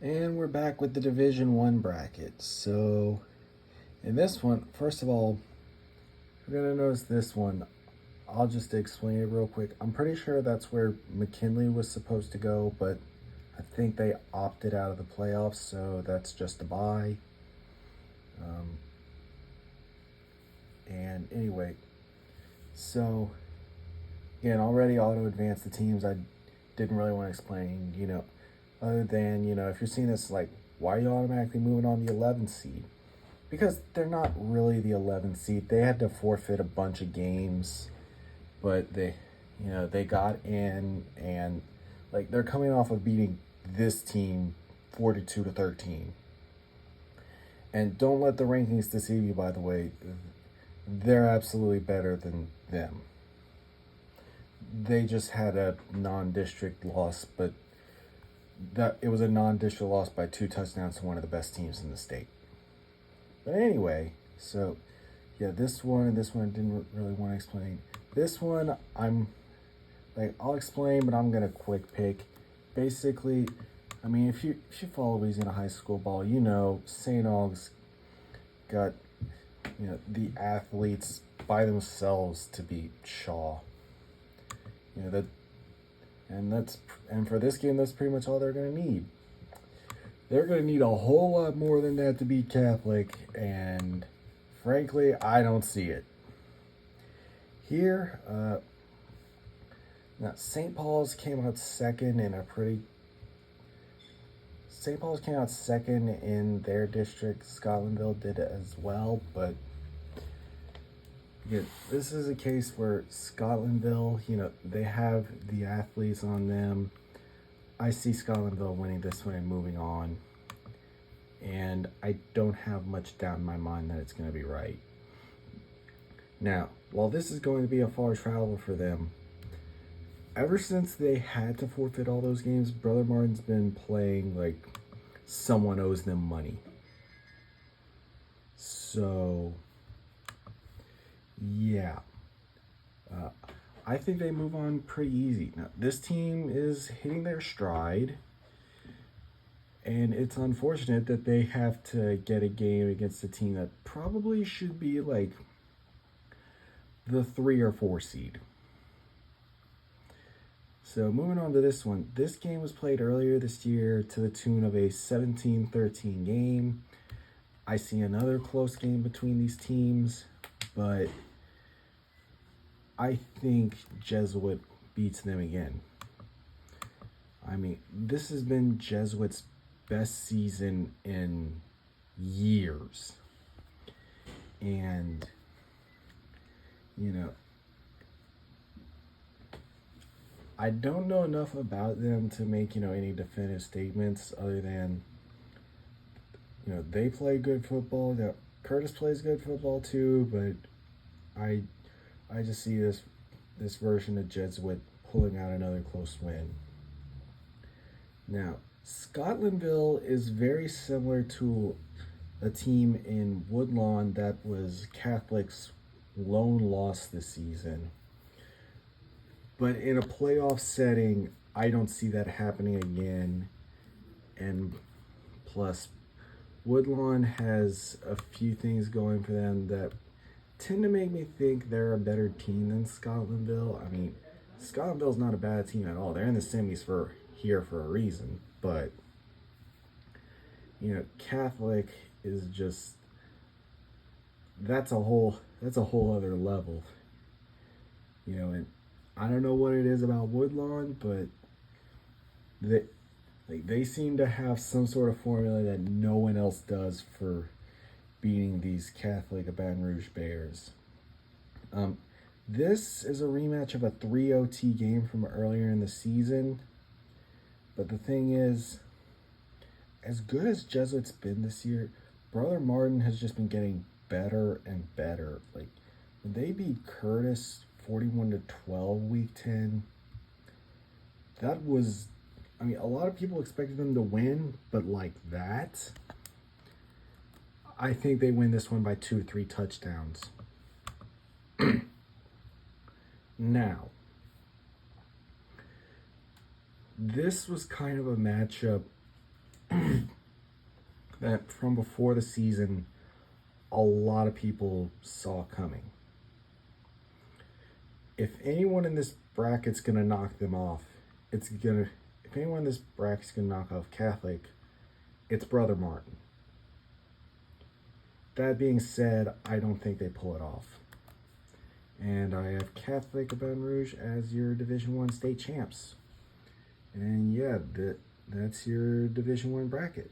And we're back with the Division 1 bracket. So, in this one, first of all, you're going to notice this one. I'll just explain it real quick. I'm pretty sure that's where McKinley was supposed to go, but I think they opted out of the playoffs, so that's just a bye. And anyway, so again, already auto advanced the teams. I didn't really want to explain, other than, if you're seeing this, like, why are you automatically moving on the 11th seed? Because they're not really the 11th seed. They had to forfeit a bunch of games, but they got in, and like they're coming off of beating this team 42-13. And don't let the rankings deceive you, by the way. They're absolutely better than them. They just had a non-district loss, but that it was a non-district loss by 2 touchdowns to one of the best teams in the state. But anyway, so yeah, this one and this one I didn't really want to explain. This one I'll explain, but I'm gonna quick pick. Basically, I mean, if you follow Louisiana high school ball, St. Aug's got the athletes by themselves to beat Shaw. And for this game, that's pretty much all they're going to need. They're going to need a whole lot more than that to beat Catholic, and frankly, I don't see it. Here, now St. Paul's came out second in their district. Scotlandville did it as well, but yeah, this is a case where Scotlandville, they have the athletes on them. I see Scotlandville winning this one and moving on. And I don't have much doubt in my mind that it's going to be right. Now, while this is going to be a far travel for them, ever since they had to forfeit all those games, Brother Martin's been playing like someone owes them money. So yeah, I think they move on pretty easy. Now, this team is hitting their stride, and it's unfortunate that they have to get a game against a team that probably should be like the 3 or 4 seed. So moving on to this one. This game was played earlier this year to the tune of a 17-13 game. I see another close game between these teams, but I think Jesuit beats them again. I mean, this has been Jesuit's best season in years. And, I don't know enough about them to make, any definitive statements other than, they play good football. Curtis plays good football too, but I just see this version of Jesuit pulling out another close win. Now, Scotlandville is very similar to a team in Woodlawn that was Catholic's lone loss this season. But in a playoff setting, I don't see that happening again. And plus, Woodlawn has a few things going for them that tend to make me think they're a better team than Scotlandville. I mean, Scotlandville's not a bad team at all. They're in the semis for a reason, but Catholic is just that's a whole other level. And I don't know what it is about Woodlawn, but they seem to have some sort of formula that no one else does for beating these Catholic Baton Rouge Bears. This is a rematch of a 3 OT game from earlier in the season. But the thing is, as good as Jesuit's been this year, Brother Martin has just been getting better and better. Like, when they beat Curtis 41-12 week 10, that was, I mean, a lot of people expected them to win, but like that, I think they win this one by 2 or 3 touchdowns. Now, this was kind of a matchup that from before the season, a lot of people saw coming. If anyone in this bracket's gonna knock them off, if anyone in this bracket's gonna knock off Catholic, it's Brother Martin. That being said, I don't think they pull it off. And I have Catholic Baton Rouge as your Division I state champs. And yeah, that's your Division I bracket.